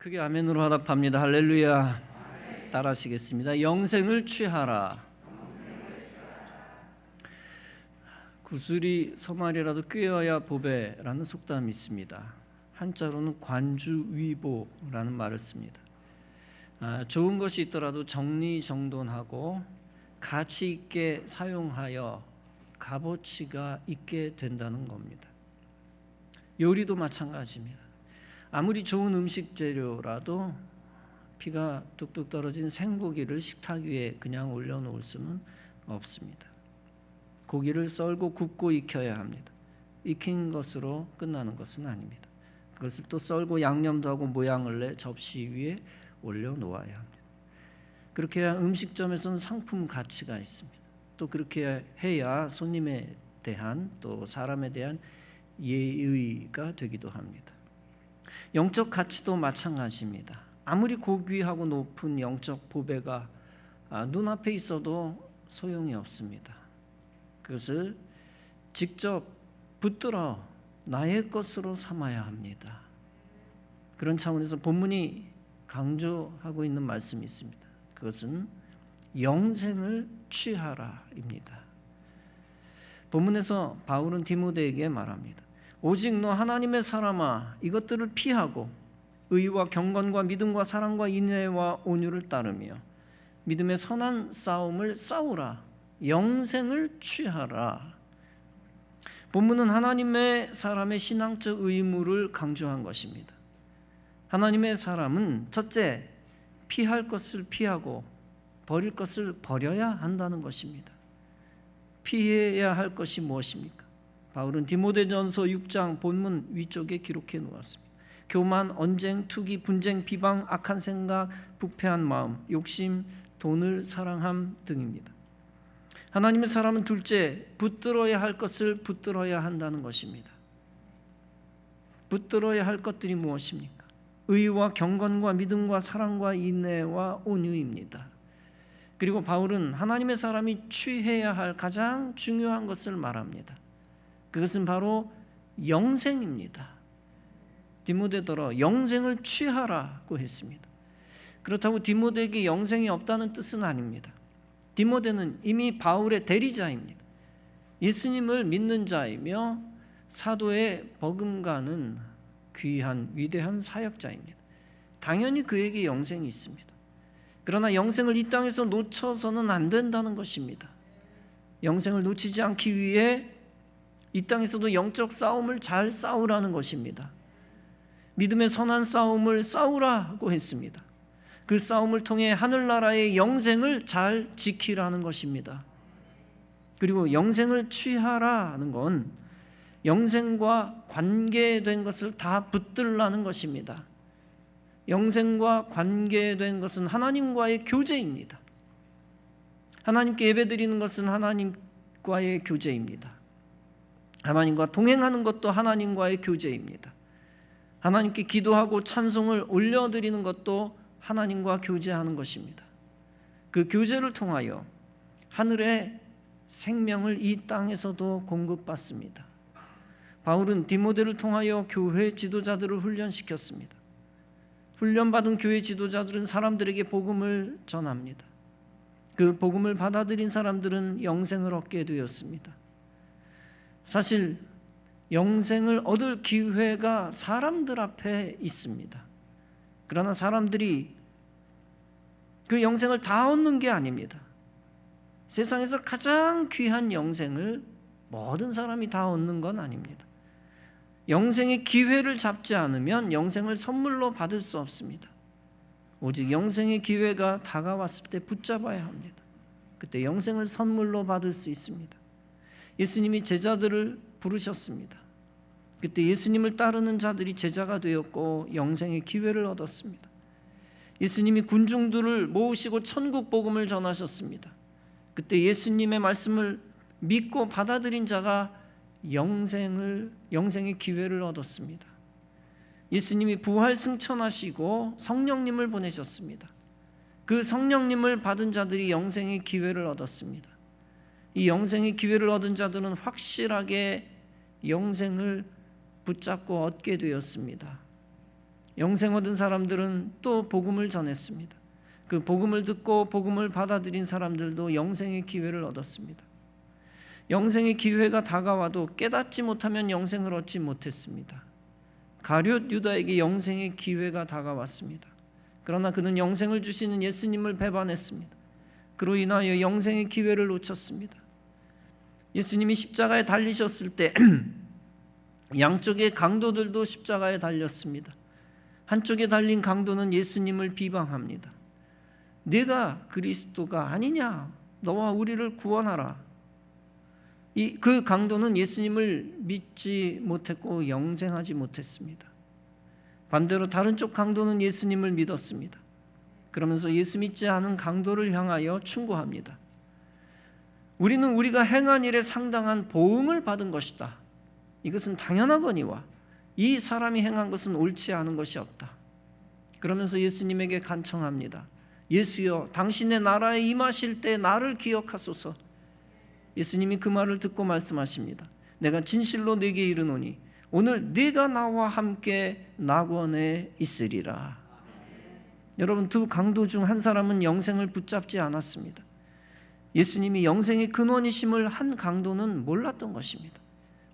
크게 아멘으로 화답합니다. 할렐루야. 따라하시겠습니다. 영생을 취하라. 구슬이 서말이라도 꿰어야 보배라는 속담이 있습니다. 한자로는 관주위보라는 말을 씁니다. 좋은 것이 있더라도 정리정돈하고 가치 있게 사용하여 값어치가 있게 된다는 겁니다. 요리도 마찬가지입니다. 아무리 좋은 음식 재료라도 피가 뚝뚝 떨어진 생고기를 식탁 위에 그냥 올려놓을 수는 없습니다. 고기를 썰고 굽고 익혀야 합니다. 익힌 것으로 끝나는 것은 아닙니다. 그것을 또 썰고 양념도 하고 모양을 내 접시 위에 올려놓아야 합니다. 그렇게 해야 음식점에서는 상품 가치가 있습니다. 또 그렇게 해야 손님에 대한 또 사람에 대한 예의가 되기도 합니다. 영적 가치도 마찬가지입니다. 아무리 고귀하고 높은 영적 보배가 눈앞에 있어도 소용이 없습니다. 그것을 직접 붙들어 나의 것으로 삼아야 합니다. 그런 차원에서 본문이 강조하고 있는 말씀이 있습니다. 그것은 영생을 취하라입니다. 본문에서 바울은 디모데에게 말합니다. 오직 너 하나님의 사람아, 이것들을 피하고 의와 경건과 믿음과 사랑과 인내와 온유를 따르며 믿음의 선한 싸움을 싸우라. 영생을 취하라. 본문은 하나님의 사람의 신앙적 의무를 강조한 것입니다. 하나님의 사람은 첫째, 피할 것을 피하고 버릴 것을 버려야 한다는 것입니다. 피해야 할 것이 무엇입니까? 바울은 디모데전서 6장 본문 위쪽에 기록해 놓았습니다. 교만, 언쟁, 투기, 분쟁, 비방, 악한 생각, 부패한 마음, 욕심, 돈을 사랑함 등입니다. 하나님의 사람은 둘째, 붙들어야 할 것을 붙들어야 한다는 것입니다. 붙들어야 할 것들이 무엇입니까? 의와 경건과 믿음과 사랑과 인내와 온유입니다. 그리고 바울은 하나님의 사람이 취해야 할 가장 중요한 것을 말합니다. 그것은 바로 영생입니다. 디모데더러 영생을 취하라고 했습니다. 그렇다고 디모데에게 영생이 없다는 뜻은 아닙니다. 디모데는 이미 바울의 대리자입니다. 예수님을 믿는 자이며 사도의 버금가는 귀한 위대한 사역자입니다. 당연히 그에게 영생이 있습니다. 그러나 영생을 이 땅에서 놓쳐서는 안 된다는 것입니다. 영생을 놓치지 않기 위해 이 땅에서도 영적 싸움을 잘 싸우라는 것입니다. 믿음의 선한 싸움을 싸우라고 했습니다. 그 싸움을 통해 하늘나라의 영생을 잘 지키라는 것입니다. 그리고 영생을 취하라는 건 영생과 관계된 것을 다 붙들라는 것입니다. 영생과 관계된 것은 하나님과의 교제입니다. 하나님께 예배드리는 것은 하나님과의 교제입니다. 하나님과 동행하는 것도 하나님과의 교제입니다. 하나님께 기도하고 찬송을 올려드리는 것도 하나님과 교제하는 것입니다. 그 교제를 통하여 하늘의 생명을 이 땅에서도 공급받습니다. 바울은 디모데를 통하여 교회 지도자들을 훈련시켰습니다. 훈련받은 교회 지도자들은 사람들에게 복음을 전합니다. 그 복음을 받아들인 사람들은 영생을 얻게 되었습니다. 사실 영생을 얻을 기회가 사람들 앞에 있습니다. 그러나 사람들이 그 영생을 다 얻는 게 아닙니다. 세상에서 가장 귀한 영생을 모든 사람이 다 얻는 건 아닙니다. 영생의 기회를 잡지 않으면 영생을 선물로 받을 수 없습니다. 오직 영생의 기회가 다가왔을 때 붙잡아야 합니다. 그때 영생을 선물로 받을 수 있습니다. 예수님이 제자들을 부르셨습니다. 그때 예수님을 따르는 자들이 제자가 되었고 영생의 기회를 얻었습니다. 예수님이 군중들을 모으시고 천국 복음을 전하셨습니다. 그때 예수님의 말씀을 믿고 받아들인 자가 영생의 기회를 얻었습니다. 예수님이 부활 승천하시고 성령님을 보내셨습니다. 그 성령님을 받은 자들이 영생의 기회를 얻었습니다. 이 영생의 기회를 얻은 자들은 확실하게 영생을 붙잡고 얻게 되었습니다. 영생 얻은 사람들은 또 복음을 전했습니다. 그 복음을 듣고 복음을 받아들인 사람들도 영생의 기회를 얻었습니다. 영생의 기회가 다가와도 깨닫지 못하면 영생을 얻지 못했습니다. 가룟 유다에게 영생의 기회가 다가왔습니다. 그러나 그는 영생을 주시는 예수님을 배반했습니다. 그로 인하여 영생의 기회를 놓쳤습니다. 예수님이 십자가에 달리셨을 때 양쪽의 강도들도 십자가에 달렸습니다. 한쪽에 달린 강도는 예수님을 비방합니다. 네가 그리스도가 아니냐? 너와 우리를 구원하라. 그 강도는 예수님을 믿지 못했고 영생하지 못했습니다. 반대로 다른 쪽 강도는 예수님을 믿었습니다. 그러면서 예수 믿지 않은 강도를 향하여 충고합니다. 우리는 우리가 행한 일에 상당한 보응을 받은 것이다. 이것은 당연하거니와 이 사람이 행한 것은 옳지 않은 것이 없다. 그러면서 예수님에게 간청합니다. 예수여, 당신의 나라에 임하실 때 나를 기억하소서. 예수님이 그 말을 듣고 말씀하십니다. 내가 진실로 네게 이르노니 오늘 네가 나와 함께 낙원에 있으리라. 여러분, 두 강도 중 한 사람은 영생을 붙잡지 않았습니다. 예수님이 영생의 근원이심을 한 강도는 몰랐던 것입니다.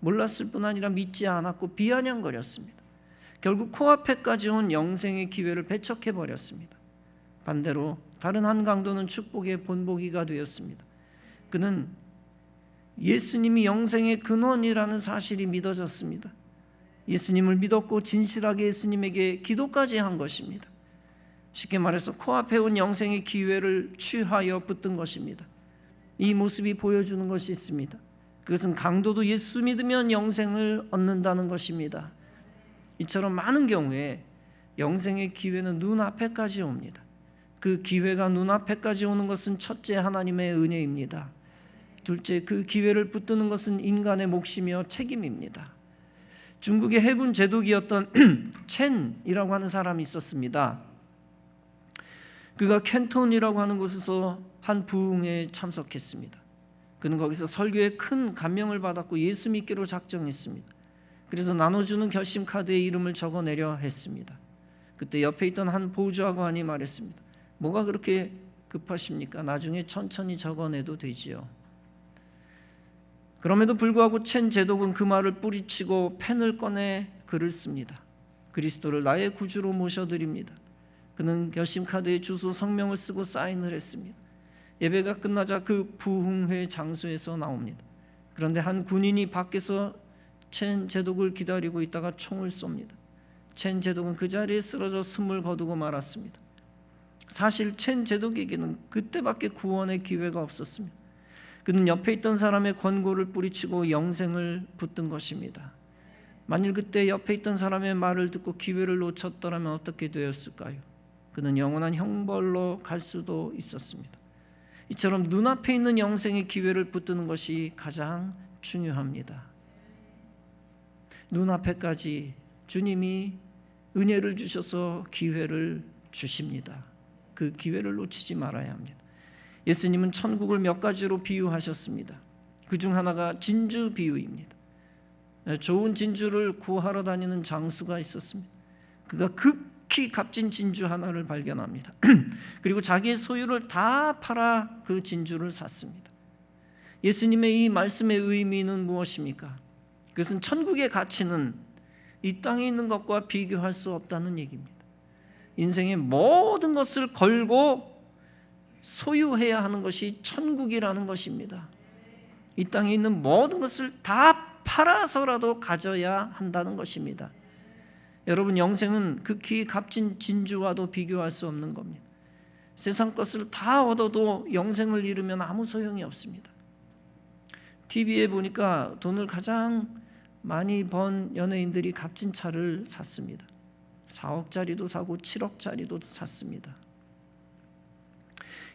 몰랐을 뿐 아니라 믿지 않았고 비아냥거렸습니다. 결국 코앞에까지 온 영생의 기회를 배척해버렸습니다. 반대로 다른 한 강도는 축복의 본보기가 되었습니다. 그는 예수님이 영생의 근원이라는 사실이 믿어졌습니다. 예수님을 믿었고 진실하게 예수님에게 기도까지 한 것입니다. 쉽게 말해서 코앞에 온 영생의 기회를 취하여 붙든 것입니다. 이 모습이 보여주는 것이 있습니다. 그것은 강도도 예수 믿으면 영생을 얻는다는 것입니다. 이처럼 많은 경우에 영생의 기회는 눈앞에까지 옵니다. 그 기회가 눈앞에까지 오는 것은 첫째 하나님의 은혜입니다. 둘째, 그 기회를 붙드는 것은 인간의 몫이며 책임입니다. 중국의 해군 제독이었던 첸이라고 하는 사람이 있었습니다. 그가 캔톤이라고 하는 곳에서 한 부흥회에 참석했습니다. 그는 거기서 설교에 큰 감명을 받았고 예수 믿기로 작정했습니다. 그래서 나눠주는 결심 카드에 이름을 적어내려 했습니다. 그때 옆에 있던 한 보좌관이 말했습니다. 뭐가 그렇게 급하십니까? 나중에 천천히 적어내도 되지요. 그럼에도 불구하고 첸 제독은 그 말을 뿌리치고 펜을 꺼내 글을 씁니다. 그리스도를 나의 구주로 모셔드립니다. 그는 결심 카드에 주소 성명을 쓰고 사인을 했습니다. 예배가 끝나자 그 부흥회 장소에서 나옵니다. 그런데 한 군인이 밖에서 첸 제독을 기다리고 있다가 총을 쏩니다. 첸 제독은 그 자리에 쓰러져 숨을 거두고 말았습니다. 사실 첸 제독에게는 그때밖에 구원의 기회가 없었습니다. 그는 옆에 있던 사람의 권고를 뿌리치고 영생을 붙든 것입니다. 만일 그때 옆에 있던 사람의 말을 듣고 기회를 놓쳤더라면 어떻게 되었을까요? 그는 영원한 형벌로 갈 수도 있었습니다. 이처럼 눈앞에 있는 영생의 기회를 붙드는 것이 가장 중요합니다. 눈앞에까지 주님이 은혜를 주셔서 기회를 주십니다. 그 기회를 놓치지 말아야 합니다. 예수님은 천국을 몇 가지로 비유하셨습니다. 그중 하나가 진주 비유입니다. 좋은 진주를 구하러 다니는 장수가 있었습니다. 그가 극히 값진 진주 하나를 발견합니다. 그리고 자기의 소유를 다 팔아 그 진주를 샀습니다. 예수님의 이 말씀의 의미는 무엇입니까? 그것은 천국의 가치는 이 땅에 있는 것과 비교할 수 없다는 얘기입니다. 인생의 모든 것을 걸고 소유해야 하는 것이 천국이라는 것입니다. 이 땅에 있는 모든 것을 다 팔아서라도 가져야 한다는 것입니다. 여러분, 영생은 극히 값진 진주와도 비교할 수 없는 겁니다. 세상 것을 다 얻어도 영생을 잃으면 아무 소용이 없습니다. TV에 보니까 돈을 가장 많이 번 연예인들이 값진 차를 샀습니다. 4억짜리도 사고 7억짜리도 샀습니다.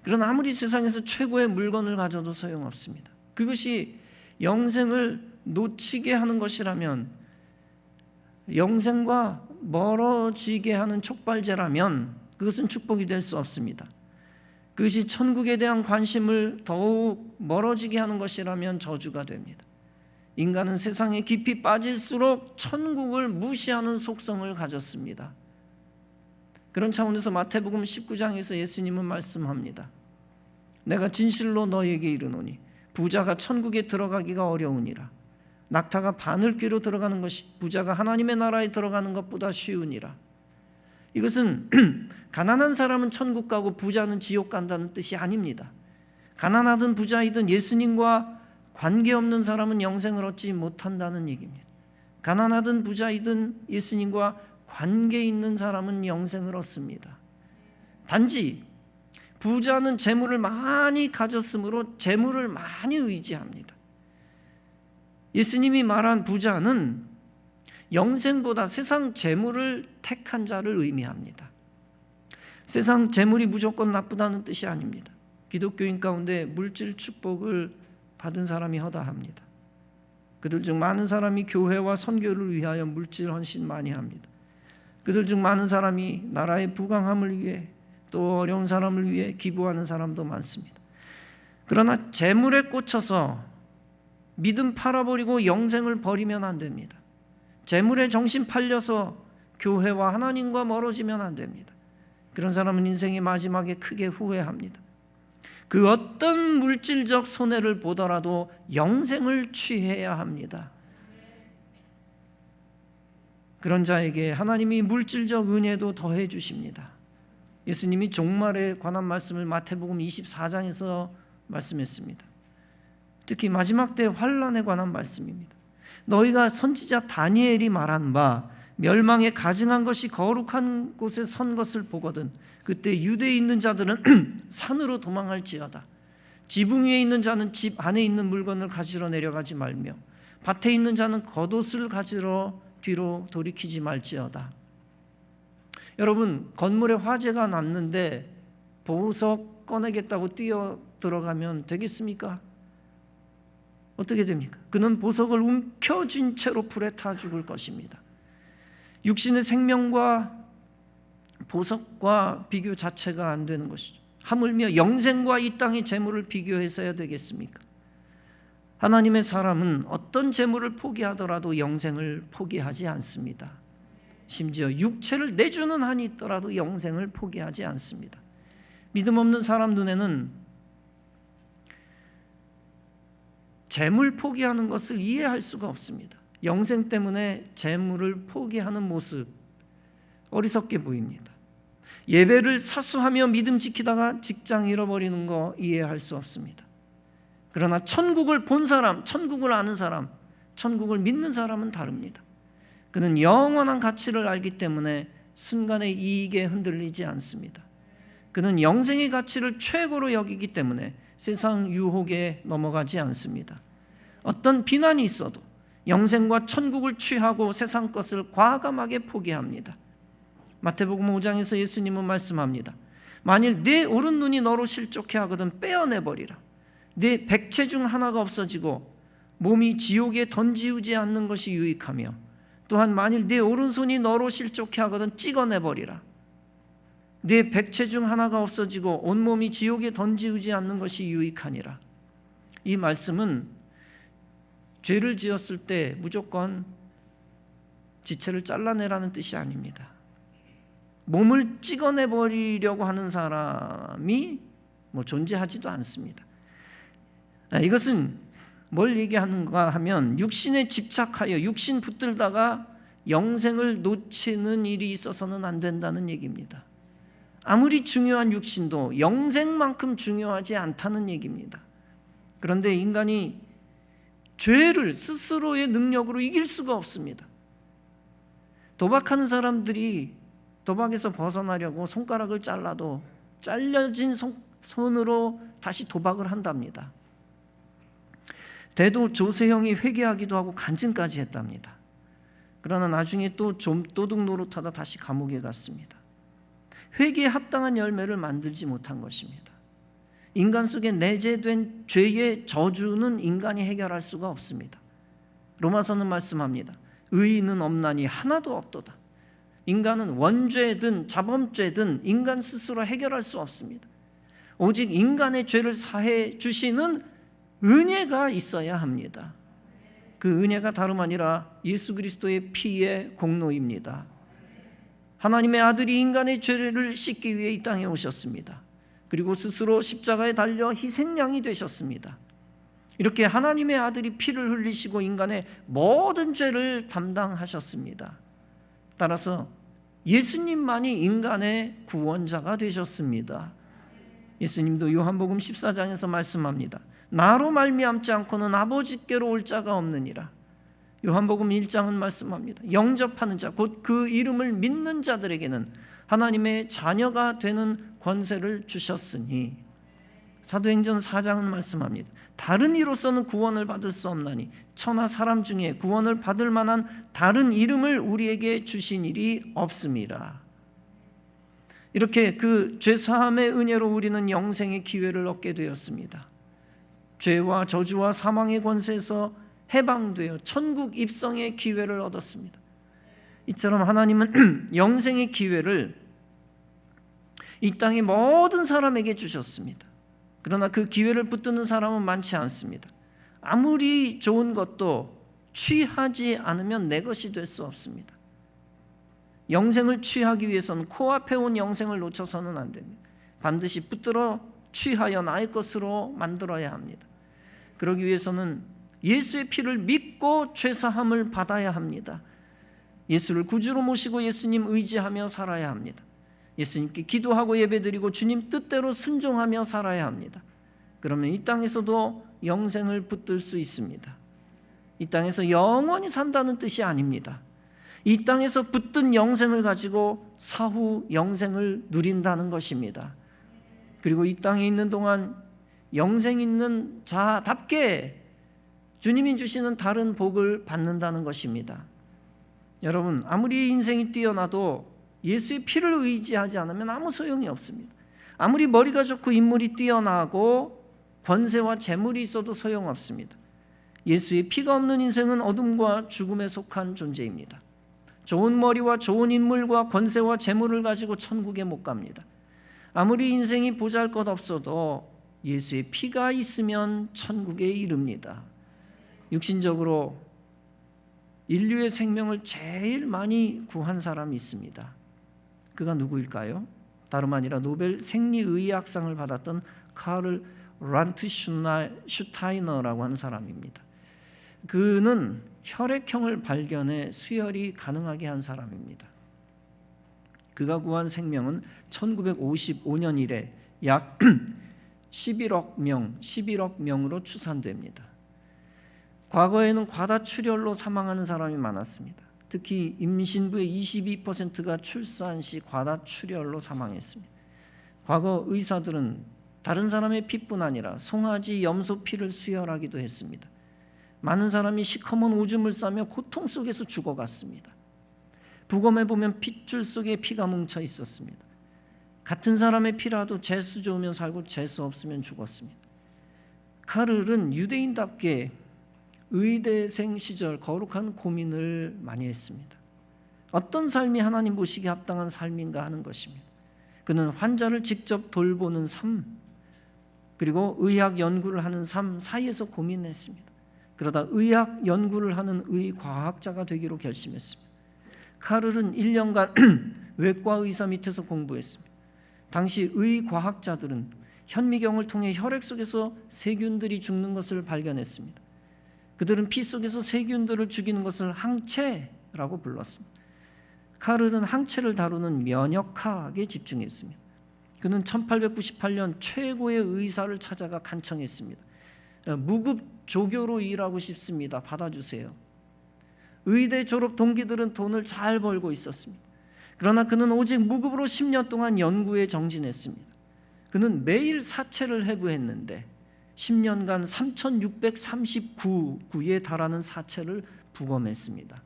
그러나 아무리 세상에서 최고의 물건을 가져도 소용없습니다. 그것이 영생을 놓치게 하는 것이라면, 영생과 멀어지게 하는 촉발제라면 그것은 축복이 될 수 없습니다. 그것이 천국에 대한 관심을 더욱 멀어지게 하는 것이라면 저주가 됩니다. 인간은 세상에 깊이 빠질수록 천국을 무시하는 속성을 가졌습니다. 그런 차원에서 마태복음 19장에서 예수님은 말씀합니다. 내가 진실로 너에게 이르노니 부자가 천국에 들어가기가 어려우니라. 낙타가 바늘귀로 들어가는 것이 부자가 하나님의 나라에 들어가는 것보다 쉬우니라. 이것은 가난한 사람은 천국 가고 부자는 지옥 간다는 뜻이 아닙니다. 가난하든 부자이든 예수님과 관계없는 사람은 영생을 얻지 못한다는 얘기입니다. 가난하든 부자이든 예수님과 관계 있는 사람은 영생을 얻습니다. 단지 부자는 재물을 많이 가졌으므로 재물을 많이 의지합니다. 예수님이 말한 부자는 영생보다 세상 재물을 택한 자를 의미합니다. 세상 재물이 무조건 나쁘다는 뜻이 아닙니다. 기독교인 가운데 물질 축복을 받은 사람이 허다합니다. 그들 중 많은 사람이 교회와 선교를 위하여 물질 헌신 많이 합니다. 그들 중 많은 사람이 나라의 부강함을 위해 또 어려운 사람을 위해 기부하는 사람도 많습니다. 그러나 재물에 꽂혀서 믿음 팔아버리고 영생을 버리면 안 됩니다. 재물에 정신 팔려서 교회와 하나님과 멀어지면 안 됩니다. 그런 사람은 인생의 마지막에 크게 후회합니다. 그 어떤 물질적 손해를 보더라도 영생을 취해야 합니다. 그런 자에게 하나님이 물질적 은혜도 더해 주십니다. 예수님이 종말에 관한 말씀을 마태복음 24장에서 말씀했습니다. 특히 마지막 때 환난에 관한 말씀입니다. 너희가 선지자 다니엘이 말한 바 멸망에 가증한 것이 거룩한 곳에 선 것을 보거든 그때 유대에 있는 자들은 산으로 도망할지어다. 지붕 위에 있는 자는 집 안에 있는 물건을 가지러 내려가지 말며 밭에 있는 자는 겉옷을 가지러 뒤로 돌이키지 말지어다. 여러분, 건물에 화재가 났는데 보석 꺼내겠다고 뛰어 들어가면 되겠습니까? 어떻게 됩니까? 그는 보석을 움켜쥔 채로 불에 타 죽을 것입니다. 육신의 생명과 보석과 비교 자체가 안 되는 것이죠. 하물며 영생과 이 땅의 재물을 비교해서야 되겠습니까? 하나님의 사람은 어떤 재물을 포기하더라도 영생을 포기하지 않습니다. 심지어 육체를 내주는 한이 있더라도 영생을 포기하지 않습니다. 믿음 없는 사람 눈에는 재물 포기하는 것을 이해할 수가 없습니다. 영생 때문에 재물을 포기하는 모습 어리석게 보입니다. 예배를 사수하며 믿음 지키다가 직장 잃어버리는 거 이해할 수 없습니다. 그러나 천국을 본 사람, 천국을 아는 사람, 천국을 믿는 사람은 다릅니다. 그는 영원한 가치를 알기 때문에 순간의 이익에 흔들리지 않습니다. 그는 영생의 가치를 최고로 여기기 때문에 세상 유혹에 넘어가지 않습니다. 어떤 비난이 있어도 영생과 천국을 취하고 세상 것을 과감하게 포기합니다. 마태복음 5장에서 예수님은 말씀합니다. 만일 네 오른 눈이 너로 실족해 하거든 빼어내버리라. 네 백체 중 하나가 없어지고 몸이 지옥에 던지우지 않는 것이 유익하며 또한 만일 네 오른손이 너로 실족해 하거든 찍어내버리라. 네 백체 중 하나가 없어지고 온몸이 지옥에 던지우지 않는 것이 유익하니라. 이 말씀은 죄를 지었을 때 무조건 지체를 잘라내라는 뜻이 아닙니다. 몸을 찍어내버리려고 하는 사람이 존재하지도 않습니다. 이것은 뭘 얘기하는가 하면 육신에 집착하여 육신 붙들다가 영생을 놓치는 일이 있어서는 안 된다는 얘기입니다. 아무리 중요한 육신도 영생만큼 중요하지 않다는 얘기입니다. 그런데 인간이 죄를 스스로의 능력으로 이길 수가 없습니다. 도박하는 사람들이 도박에서 벗어나려고 손가락을 잘라도 잘려진 손으로 다시 도박을 한답니다. 대도 조세형이 회개하기도 하고 간증까지 했답니다. 그러나 나중에 또 좀 도둑 노릇하다 다시 감옥에 갔습니다. 회개에 합당한 열매를 만들지 못한 것입니다. 인간 속에 내재된 죄의 저주는 인간이 해결할 수가 없습니다. 로마서는 말씀합니다. 의인은 없나니 하나도 없도다. 인간은 원죄든 자범죄든 인간 스스로 해결할 수 없습니다. 오직 인간의 죄를 사해 주시는 은혜가 있어야 합니다. 그 은혜가 다름 아니라 예수 그리스도의 피의 공로입니다. 하나님의 아들이 인간의 죄를 씻기 위해 이 땅에 오셨습니다. 그리고 스스로 십자가에 달려 희생양이 되셨습니다. 이렇게 하나님의 아들이 피를 흘리시고 인간의 모든 죄를 담당하셨습니다. 따라서 예수님만이 인간의 구원자가 되셨습니다. 예수님도 요한복음 14장에서 말씀합니다. 나로 말미암지 않고는 아버지께로 올 자가 없느니라. 요한복음 1장은 말씀합니다. 영접하는 자, 곧 그 이름을 믿는 자들에게는 하나님의 자녀가 되는 권세를 주셨으니, 사도행전 4장은 말씀합니다. 다른 이로서는 구원을 받을 수 없나니 천하 사람 중에 구원을 받을 만한 다른 이름을 우리에게 주신 일이 없음이라. 이렇게 그 죄사함의 은혜로 우리는 영생의 기회를 얻게 되었습니다. 죄와 저주와 사망의 권세에서 해방되어 천국 입성의 기회를 얻었습니다. 이처럼 하나님은 영생의 기회를 이 땅의 모든 사람에게 주셨습니다. 그러나 그 기회를 붙드는 사람은 많지 않습니다. 아무리 좋은 것도 취하지 않으면 내 것이 될 수 없습니다. 영생을 취하기 위해서는 코앞에 온 영생을 놓쳐서는 안 됩니다. 반드시 붙들어 취하여 나의 것으로 만들어야 합니다. 그러기 위해서는 예수의 피를 믿고 죄사함을 받아야 합니다. 예수를 구주로 모시고 예수님 의지하며 살아야 합니다. 예수님께 기도하고 예배드리고 주님 뜻대로 순종하며 살아야 합니다. 그러면 이 땅에서도 영생을 붙들 수 있습니다. 이 땅에서 영원히 산다는 뜻이 아닙니다. 이 땅에서 붙든 영생을 가지고 사후 영생을 누린다는 것입니다. 그리고 이 땅에 있는 동안 영생 있는 자답게 주님이 주시는 다른 복을 받는다는 것입니다. 여러분, 아무리 인생이 뛰어나도 예수의 피를 의지하지 않으면 아무 소용이 없습니다. 아무리 머리가 좋고 인물이 뛰어나고 권세와 재물이 있어도 소용없습니다. 예수의 피가 없는 인생은 어둠과 죽음에 속한 존재입니다. 좋은 머리와 좋은 인물과 권세와 재물을 가지고 천국에 못 갑니다. 아무리 인생이 보잘것없어도 예수의 피가 있으면 천국에 이릅니다. 육신적으로 인류의 생명을 제일 많이 구한 사람이 있습니다. 그가 누구일까요? 다름 아니라 노벨 생리의학상을 받았던 카를 란트슈타이너라고 하는 사람입니다. 그는 혈액형을 발견해 수혈이 가능하게 한 사람입니다. 그가 구한 생명은 1955년 이래 약 11억 명으로 추산됩니다. 과거에는 과다출혈로 사망하는 사람이 많았습니다. 특히 임신부의 22%가 출산 시 과다출혈로 사망했습니다. 과거 의사들은 다른 사람의 피뿐 아니라 송아지, 염소 피를 수혈하기도 했습니다. 많은 사람이 시커먼 오줌을 싸며 고통 속에서 죽어갔습니다. 부검해 보면 핏줄 속에 피가 뭉쳐 있었습니다. 같은 사람의 피라도 재수 좋으면 살고 재수 없으면 죽었습니다. 카를은 유대인답게 의대생 시절 거룩한 고민을 많이 했습니다. 어떤 삶이 하나님 보시기에 합당한 삶인가 하는 것입니다. 그는 환자를 직접 돌보는 삶, 그리고 의학 연구를 하는 삶 사이에서 고민했습니다. 그러다 의학 연구를 하는 의과학자가 되기로 결심했습니다. 카를은 1년간 외과 의사 밑에서 공부했습니다. 당시 의과학자들은 현미경을 통해 혈액 속에서 세균들이 죽는 것을 발견했습니다. 그들은 피 속에서 세균들을 죽이는 것을 항체라고 불렀습니다. 카를은 항체를 다루는 면역학에 집중했습니다. 그는 1898년 최고의 의사를 찾아가 간청했습니다. 무급 조교로 일하고 싶습니다. 받아주세요. 의대 졸업 동기들은 돈을 잘 벌고 있었습니다. 그러나 그는 오직 무급으로 10년 동안 연구에 정진했습니다. 그는 매일 사체를 해부했는데 10년간 3639구에 달하는 사체를 부검했습니다.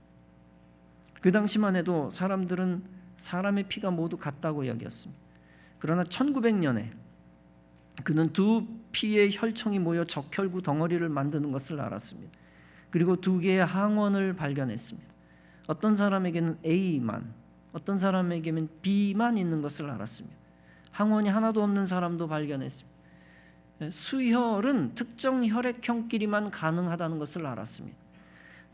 그 당시만 해도 사람들은 사람의 피가 모두 같다고 여겼습니다. 그러나 1900년에 그는 두 피의 혈청이 모여 적혈구 덩어리를 만드는 것을 알았습니다. 그리고 두 개의 항원을 발견했습니다. 어떤 사람에게는 A만, 어떤 사람에게는 B만 있는 것을 알았습니다. 항원이 하나도 없는 사람도 발견했습니다. 수혈은 특정 혈액형끼리만 가능하다는 것을 알았습니다.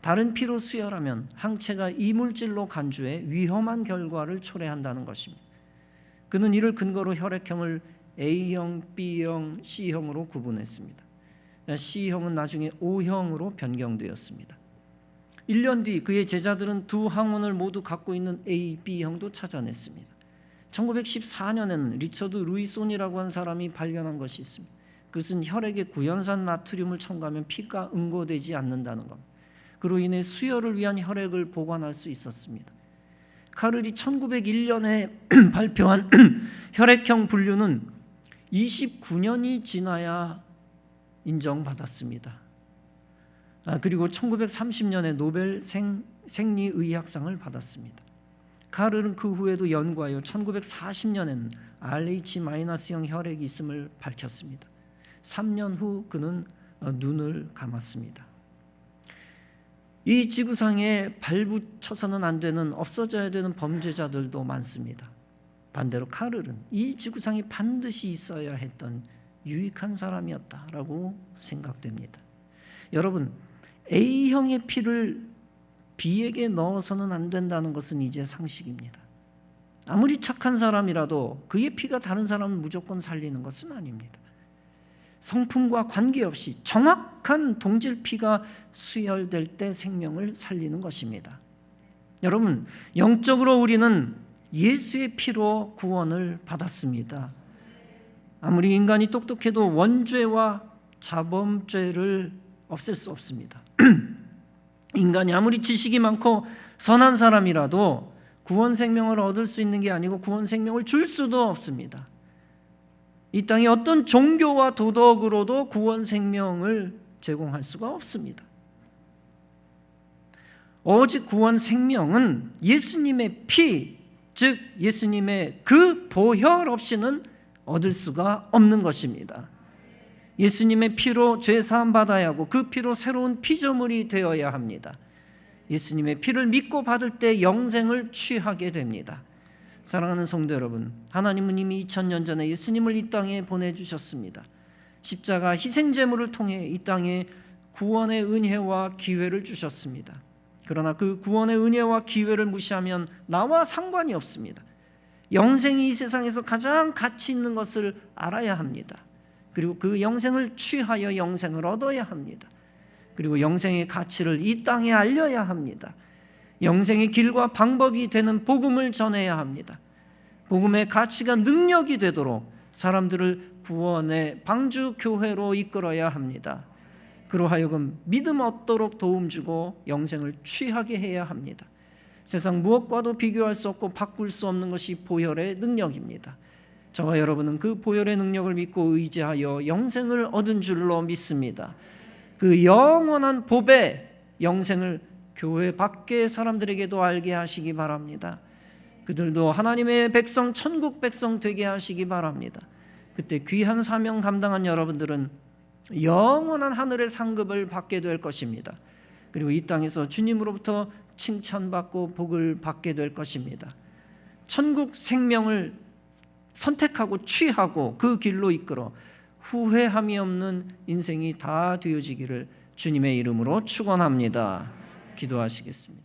다른 피로 수혈하면 항체가 이물질로 간주해 위험한 결과를 초래한다는 것입니다. 그는 이를 근거로 혈액형을 A형, B형, C형으로 구분했습니다. C형은 나중에 O형으로 변경되었습니다. 1년 뒤 그의 제자들은 두 항원을 모두 갖고 있는 A, B형도 찾아냈습니다. 1914년에는 리처드 루이손이라고 한 사람이 발견한 것이 있습니다. 그것은 혈액에 구연산 나트륨을 첨가하면 피가 응고되지 않는다는 것. 그로 인해 수혈을 위한 혈액을 보관할 수 있었습니다. 카를이 1901년에 발표한 혈액형 분류는 29년이 지나야 인정받았습니다. 그리고 1930년에 노벨 생리의학상을 받았습니다. 카를은 그 후에도 연구하여 1940년에는 RH-형 혈액이 있음을 밝혔습니다. 3년 후 그는 눈을 감았습니다. 이 지구상에 발붙여서는 안 되는, 없어져야 되는 범죄자들도 많습니다. 반대로 카를은 이 지구상에 반드시 있어야 했던 유익한 사람이었다라고 생각됩니다. 여러분, A형의 피를 B에게 넣어서는 안 된다는 것은 이제 상식입니다. 아무리 착한 사람이라도 그의 피가 다른 사람을 무조건 살리는 것은 아닙니다. 성품과 관계없이 정확한 동질 피가 수혈될 때 생명을 살리는 것입니다. 여러분, 영적으로 우리는 예수의 피로 구원을 받았습니다. 아무리 인간이 똑똑해도 원죄와 자범죄를 없앨 수 없습니다. 인간이 아무리 지식이 많고 선한 사람이라도 구원 생명을 얻을 수 있는 게 아니고 구원 생명을 줄 수도 없습니다. 이 땅에 어떤 종교와 도덕으로도 구원 생명을 제공할 수가 없습니다. 오직 구원 생명은 예수님의 피, 즉 예수님의 그 보혈 없이는 얻을 수가 없는 것입니다. 예수님의 피로 죄 사함 받아야 하고 그 피로 새로운 피조물이 되어야 합니다. 예수님의 피를 믿고 받을 때 영생을 취하게 됩니다. 사랑하는 성도 여러분, 하나님은 이미 2000년 전에 예수님을 이 땅에 보내주셨습니다. 십자가 희생제물을 통해 이 땅에 구원의 은혜와 기회를 주셨습니다. 그러나 그 구원의 은혜와 기회를 무시하면 나와 상관이 없습니다. 영생이 이 세상에서 가장 가치 있는 것을 알아야 합니다. 그리고 그 영생을 취하여 영생을 얻어야 합니다. 그리고 영생의 가치를 이 땅에 알려야 합니다. 영생의 길과 방법이 되는 복음을 전해야 합니다. 복음의 가치가 능력이 되도록 사람들을 구원의 방주교회로 이끌어야 합니다. 그로하여금 믿음 얻도록 도움 주고 영생을 취하게 해야 합니다. 세상 무엇과도 비교할 수 없고 바꿀 수 없는 것이 보혈의 능력입니다. 저와 여러분은 그 보혈의 능력을 믿고 의지하여 영생을 얻은 줄로 믿습니다. 그 영원한 복의 영생을 교회 밖의 사람들에게도 알게 하시기 바랍니다. 그들도 하나님의 백성, 천국 백성 되게 하시기 바랍니다. 그때 귀한 사명 감당한 여러분들은 영원한 하늘의 상급을 받게 될 것입니다. 그리고 이 땅에서 주님으로부터 칭찬받고 복을 받게 될 것입니다. 천국 생명을 선택하고 취하고 그 길로 이끌어 후회함이 없는 인생이 다 되어지기를 주님의 이름으로 축원합니다. 기도하시겠습니다.